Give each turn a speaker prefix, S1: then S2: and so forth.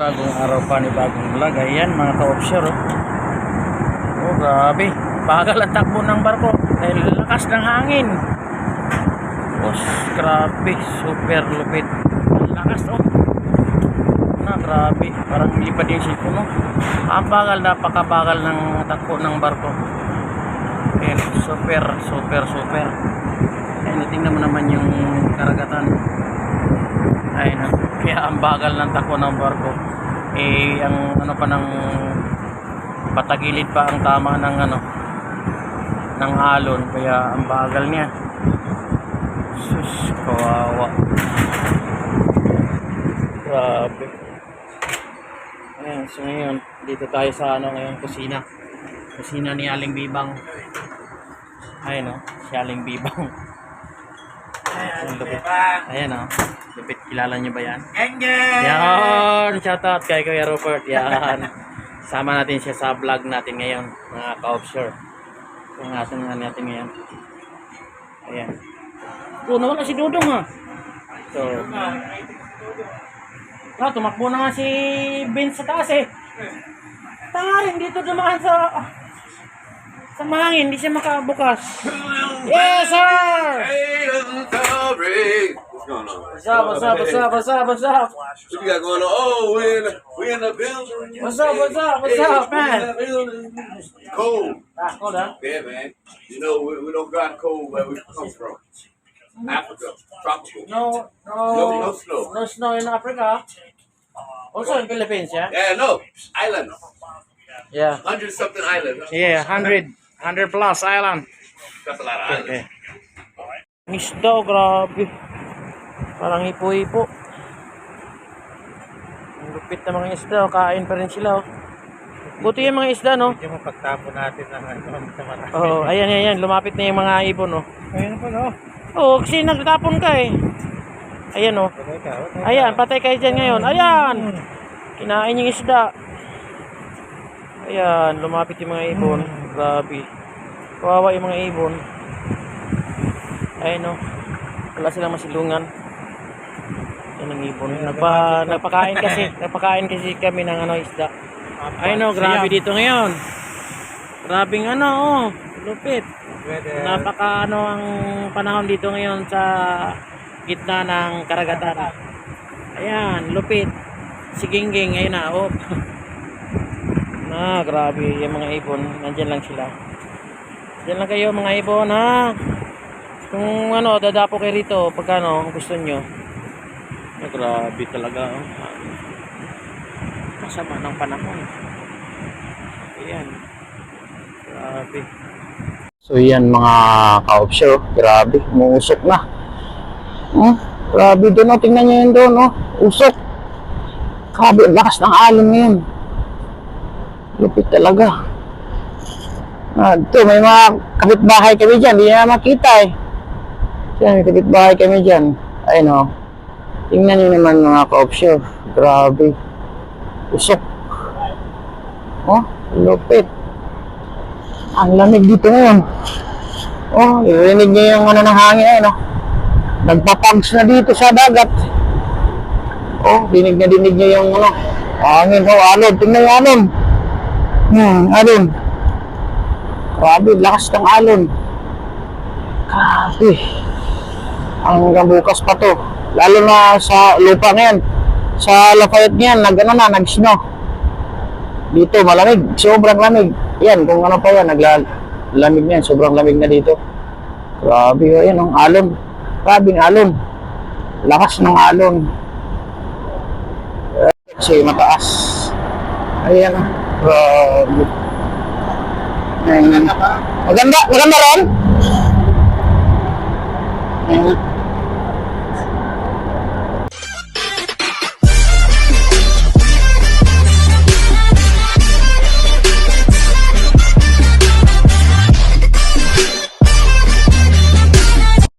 S1: Bagong araw pa ni bagong vlog. Ayan mga ka-offshore oh. Grabe, bagal ang takbo ng barko dahil lakas ng hangin. Grabe, super lupit ang lakas grabe, parang lipad yung sipon ang bagal, napakabagal ng takbo ng barko. Ayan, super. Ayan, tingnan mo naman yung karagatan. Ayan, kaya ang bagal ng takbo ng barko. Ang pa ng patagilid pa ang tama ng ng alon, kaya ang bagal niya. Sus, kawawa. Grabe. Ayan, so ngayon dito tayo sa ngayon, kusina ni Aling Bibang. Ayan si Aling Bibang. Ayan lupit, kilala nyo ba yan? Yan, shoutout kay Kuya Rupert. Yan, sama natin siya sa vlog natin ngayon mga ka-offshore. Yung atin natin ngayon. Ayan, nawala si Dudong so tumakbo na nga si Vince sa taas tangarin dito dumaan sa mahangin, hindi siya makabukas. Yes sir!
S2: Hey, what's going on?
S1: What's up?
S2: What you got going on? Oh, we in the building.
S1: What's up, man?
S2: Cold.
S1: Cold, huh?
S2: Yeah, man. You know, we don't got cold where we come from. Africa, tropical.
S1: No
S2: snow.
S1: No snow in Africa. Also in Philippines, yeah?
S2: Yeah, no. Islands.
S1: Yeah.
S2: 100-something islands.
S1: Yeah, 100 plus island.
S2: That's a lot of islands.
S1: Okay. Isda, grabe. Parang hipo-hipo. Ang lupit na mga isda, kain pa rin sila. Buti yung mga isda, no?
S3: Medyo mapagtapo natin ng sa marami.
S1: Oo, ayan, lumapit na yung mga ibon, no?
S3: Ayun po, no?
S1: Oo, kasi nagtapon ka Ayan, no? Ayan, patay kayo dyan ngayon. Ayan! Kinain yung isda. Ayan, lumapit yung mga ibon. Grabe. Kawawa yung mga ibon. Ayan, no? Wala silang masilungan. Ayan ang ibon. Nagpakain kasi kami ng isda. Ayan, no? Grabe dito ngayon. Grabing lupit. Napaka ang panahon dito ngayon sa gitna ng karagatan. Ayan, lupit. Si Gingging, ayun na, grabe yung mga ibon. Nandyan lang sila. Diyan lang kayo mga ibon, kung dadapo kayo rito pag gusto nyo. Grabe talaga masama ng panahon. Ayan, grabe. So yan mga ka-offshore, grabe, umusok na. Grabe doon, tingnan nyo yun doon, usok. Grabe, lakas ng alon ngayon. Lupit talaga. Ito, may mga kapitbahay kami dyan, hindi na makita May kapitbahay kami dyan. Ayun tingnan nyo naman mga ka-offshore, grabe. Usok. Lupit. Ang lamig dito ngayon. Irinig nyo yung ng hangin nagpapags na dito sa dagat. Dinig nyo yung hangin. Alon, tingnan yung alon. Alon. Grabe, lakas ng alon. Grabe. Hanggang bukas pa to. Lalo na sa lupa ngayon. Sa Lafayette ngayon, nag-snow. Dito, malamig. Sobrang lamig. Yan, kung pa yan, naglalamig na yan. Sobrang lamig na dito. Grabe, yan, ang alon. Grabing alon. Lakas ng alon. Kasi mataas. Ayan, grabe. Maganda ron? Ayan.